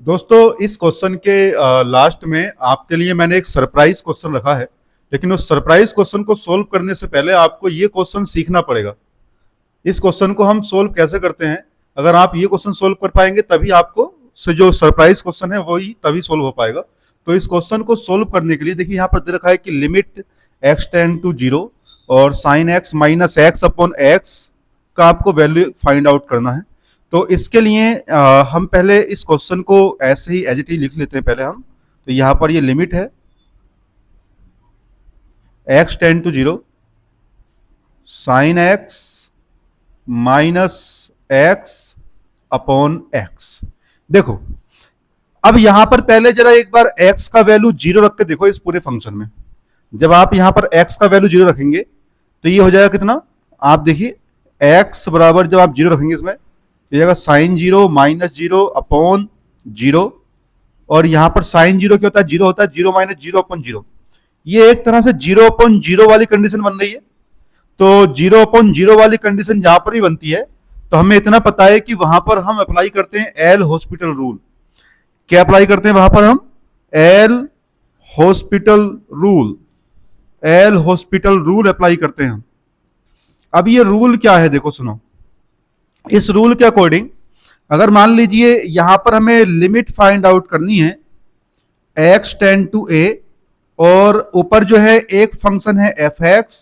दोस्तों इस क्वेश्चन के लास्ट में आपके लिए मैंने एक सरप्राइज क्वेश्चन रखा है। लेकिन उस सरप्राइज क्वेश्चन को सोल्व करने से पहले आपको ये क्वेश्चन सीखना पड़ेगा। इस क्वेश्चन को हम सोल्व कैसे करते हैं, अगर आप ये क्वेश्चन सोल्व कर पाएंगे तभी आपको से जो सरप्राइज क्वेश्चन है वही तभी सोल्व हो पाएगा। तो इस क्वेश्चन को सोल्व करने के लिए देखिए यहाँ पर दे रखा है कि लिमिट x टेंड टू 0 और sine x minus x upon x का आपको वैल्यू फाइंड आउट करना है। तो इसके लिए हम पहले इस क्वेश्चन को ऐसे ही एज इट इज लिख लेते हैं पहले हम। तो यहाँ पर ये लिमिट है x tend to 0 sine x minus x upon x. देखो अब यहां पर पहले जरा एक बार x का वैल्यू 0 रख के देखो इस पूरे फंक्शन में। जब आप यहां पर x का वैल्यू 0 रखेंगे तो ये हो जाएगा कितना, आप देखिए x बराबर जब आप 0 रखेंगे इसमें तो जाएगा साइन 0 माइनस 0 अपॉन 0। और यहां पर साइन 0 क्या होता है, 0 होता है 0 माइनस 0 अपॉन 0। ये एक तरह से 0 अपॉन 0 वाली कंडीशन बन रही है। तो 0 अपॉन 0 वाली कंडीशन जहां पर भी बनती है तो हमें इतना पता है कि वहां पर हम अप्लाई करते हैं एल हॉस्पिटल रूल। क्या अप्लाई करते हैं वहां पर हम, L hospital rule. L hospital rule apply करते हैं हम। अब ये रूल क्या है देखो सुनो, इस रूल के अकॉर्डिंग अगर मान लीजिए यहां पर हमें लिमिट फाइंड आउट करनी है x टेंड टू a और ऊपर जो है एक फंक्शन है fx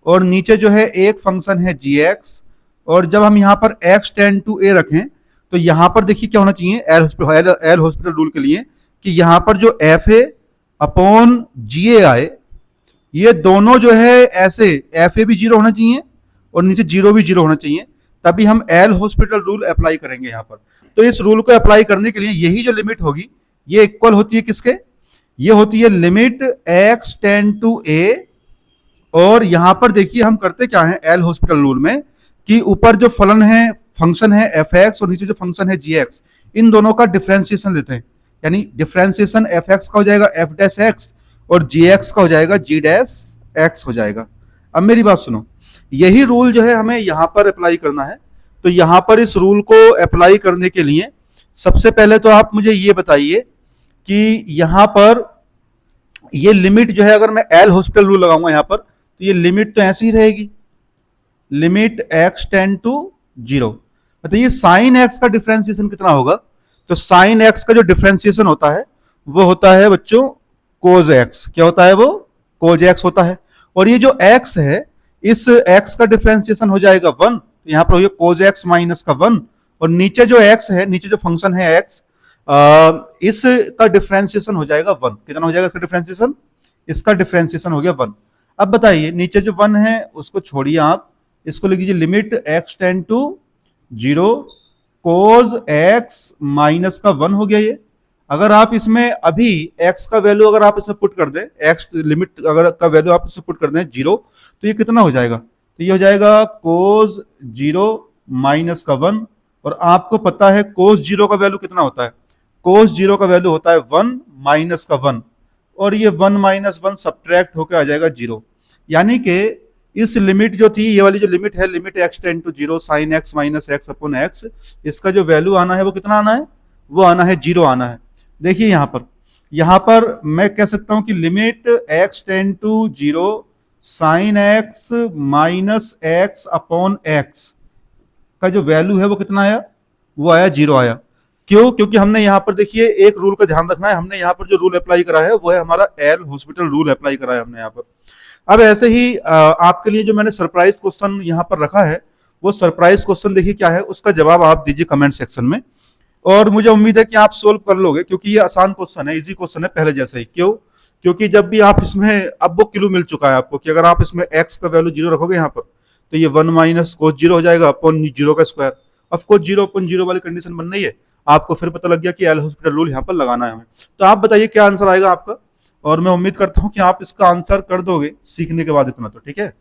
और नीचे जो है एक फंक्शन है gx, और जब हम यहां पर x टेंड टू a रखें तो यहां पर देखिए क्या होना चाहिए एल हॉस्पिटल रूल के लिए कि यहां पर जो एफ ए अपॉन जी ए आए, ये दोनों जो है ऐसे एफ ए भी 0 होना चाहिए और नीचे 0 भी 0 होना चाहिए, तभी हम एल हॉस्पिटल रूल अप्लाई करेंगे यहां पर। तो इस रूल को अप्लाई करने के लिए यही जो लिमिट होगी ये इक्वल होती है किसके, ये होती है लिमिट एक्स टेंड टू ए। और यहां पर देखिए हम करते क्या है एल हॉस्पिटल रूल में कि ऊपर जो फलन है फंक्शन है एफ एक्स और नीचे जो फंक्शन है जी एक्स, इन दोनों का डिफरेंशिएशन लेते हैं। यानी डिफरेंशिएशन एफ एक्स का हो जाएगा एफ डैश एक्स और जी एक्स का हो जाएगा जी डैश एक्स हो जाएगा। अब मेरी बात सुनो, यही रूल जो है हमें यहां पर अप्लाई करना है। तो यहां पर इस रूल को अप्लाई करने के लिए सबसे पहले तो आप मुझे ये बताइए कि यहां पर ये लिमिट जो है अगर मैं एल हॉस्पिटल रूल लगाऊंगा यहां पर तो ये लिमिट तो ऐसी ही रहेगी, लिमिट एक्स टेंड टू 0। बताइए साइन एक्स का डिफरेंशिएशन कितना होगा। तो साइन एक्स का जो डिफरेंशिएशन होता है वो होता है बच्चों कोज एक्स। क्या होता है वो, कोज एक्स होता है। और ये जो एक्स है इस एक्स का डिफरेंशिएशन हो जाएगा 1, तो यहां पर हो गया कोज एक्स माइनस का 1। और नीचे जो एक्स है, नीचे जो फंक्शन है एक्स, इसका डिफरेंशिएशन हो जाएगा 1। कितना हो जाएगा इसका डिफरेंशिएशन, इसका डिफरेंशिएशन हो गया 1। अब बताइए नीचे जो 1 है उसको छोड़िए, आप इसको लिख दीजिए limit x tend to 0 cos x minus का 1 हो गया ये। अगर आप इसमें अभी x का वैल्यू अगर आप इसमें पुट कर दें, x लिमिट अगर का वैल्यू आप इसमें पुट कर दें 0, तो ये कितना हो जाएगा, तो ये हो जाएगा कोज 0 माइनस का 1। और आपको पता है कोज 0 का वैल्यू कितना होता है, कोज 0 का वैल्यू होता है 1 माइनस का 1। और ये 1 माइनस 1 सब्ट्रैक्ट होकर आ जाएगा 0। यानी कि इस लिमिट जो थी, ये वाली जो लिमिट है limit x tend to 0 sine x minus x upon x, इसका जो वैल्यू आना है वो कितना आना है, वो आना है 0 आना है। देखिए यहां पर मैं कह सकता हूं कि limit x tend to 0 sine x minus x upon x का जो वैल्यू है वो कितना आया, वो आया 0 आया। क्यों, क्योंकि हमने यहां पर देखिए एक रूल का ध्यान रखना है, हमने यहां पर जो रूल अप्लाई करा है वो है हमारा एल हॉस्पिटल रूल अप्लाई करा है हमने यहां पर। अब ऐसे ही आपके लिए जो मैंने सरप्राइज क्वेश्चन यहां पर रखा है वो सरप्राइज क्वेश्चन देखिए क्या है, उसका जवाब आप दीजिए कमेंट सेक्शन में। और मुझे उम्मीद है कि आप सोल्व कर लोगे क्योंकि ये आसान क्वेश्चन है, इजी क्वेश्चन है पहले जैसे ही। क्यों, क्योंकि जब भी आप इसमें अब वो क्लू मिल चुका है आपको कि अगर आप इसमें x का वैल्यू 0 रखोगे यहाँ पर तो ये 1 माइनस कोस 0 हो जाएगा अपॉन 0 का स्क्वायर। ऑफ कोर्स 0 अपॉन 0 वाली कंडीशन बन रही है, आपको फिर पता लग गया कि एल हॉस्पिटल रूल यहाँ पर लगाना है हमें। तो आप बताइए क्या आंसर आएगा आपका, और मैं उम्मीद करता हूँ कि आप इसका आंसर कर दोगे सीखने के बाद इतना तो ठीक है।